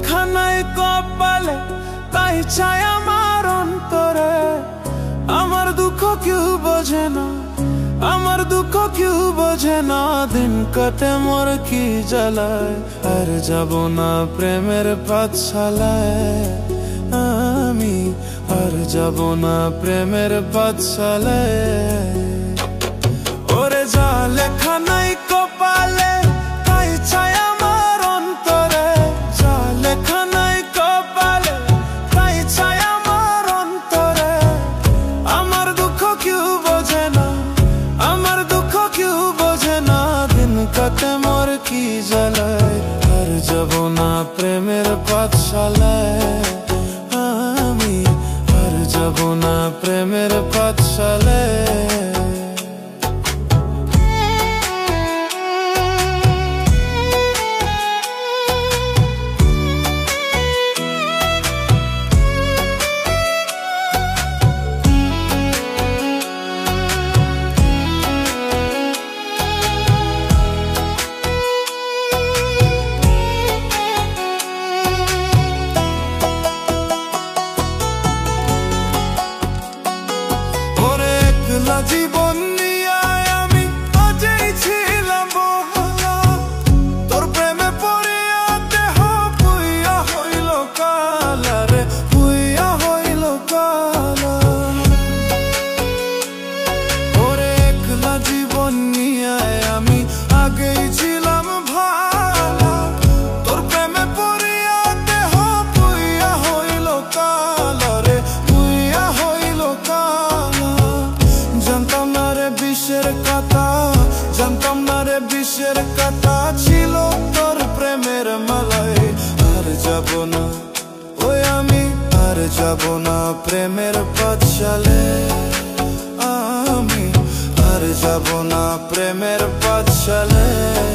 লেখা নাই কপালে, তাই চাই আমার অন্তরে। আমার দুঃখ কেউ বোঝে না, আমার দুঃখ কেউ বোঝে না। দিন কাটে মোর কি জ্বালায়, আর যাব না প্রেমের পাঠশালায়। আমি আর যাব না প্রেমের পাঠশালায়। ওরে যা লেখা নাই কপালে, তাই চাই আমার অন্তরে। যা লেখা নাই কপালে, তাই চাই আমার অন্তরে। আমার দুঃখ কেউ বোঝে না, আমার দুঃখ কেউ বোঝে না। দিন কাটে মোর কি জ্বালায়, আর যাব না প্রেমের পাঠশালায়। আমি আর যাব না প্রেমের পাঠশালায়। জীবন নিয়ে আমি আজই ছিলাম বহলা, তোর প্রেমে পড়িয়া দেহ পুইয়া হইল কালা রে, পুইয়া হইল কালা। ওরে একলা জীবন নিয়ে আমি আগেই ছিলাম ভালা, তোর প্রেমে পড়িয়া দেহ পুইয়া হইল কালা রে, পুইয়া হইল কালা। জানতাম না রে বিষের কথা, জানতাম না রে বিষের কথা ছিল তোর প্রেমের মালায়। আর যাব না ওই আমি, আর যাব না প্রেমের পাঠশালায়। আমি আর যাব না প্রেমের পাঠশালায়।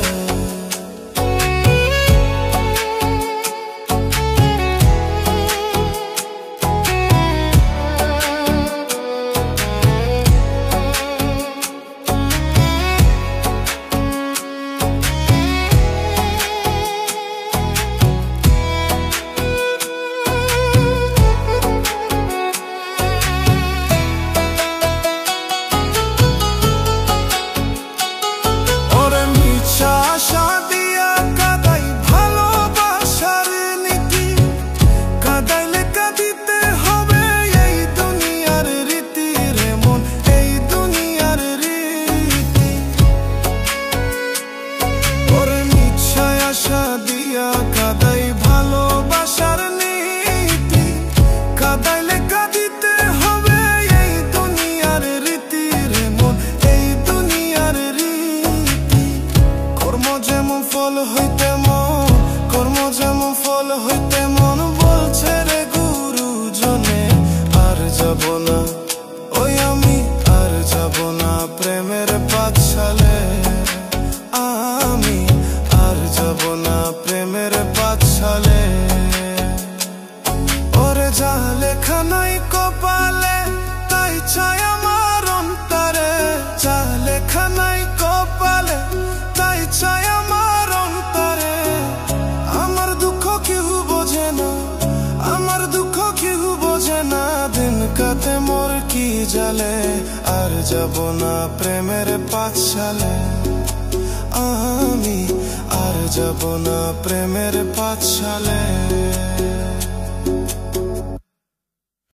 ফল হইতে মন, কর্ম যেমন ফল হইতে মন বলছে রে গুরুজনে। আর যাব না ওই আমি, আর যাব না প্রেমের পাঠশালায়। আমি আর যাব না প্রেমের পাঠশালায়। ওরে যা লেখা নাই কপালে, তাই চাই আমার অন্তরে। যা লেখা নাই কপালে, তাই চাই আমার অন্তরে। আমার দুঃখ কেউ বোঝে না, আমার দুঃখ কেউ বোঝে না। দিন কাটে মোর কি জ্বালে, আর যাব না প্রেমের পাঠশালায়। আমি আর যাব না প্রেমের পাঠশালায়।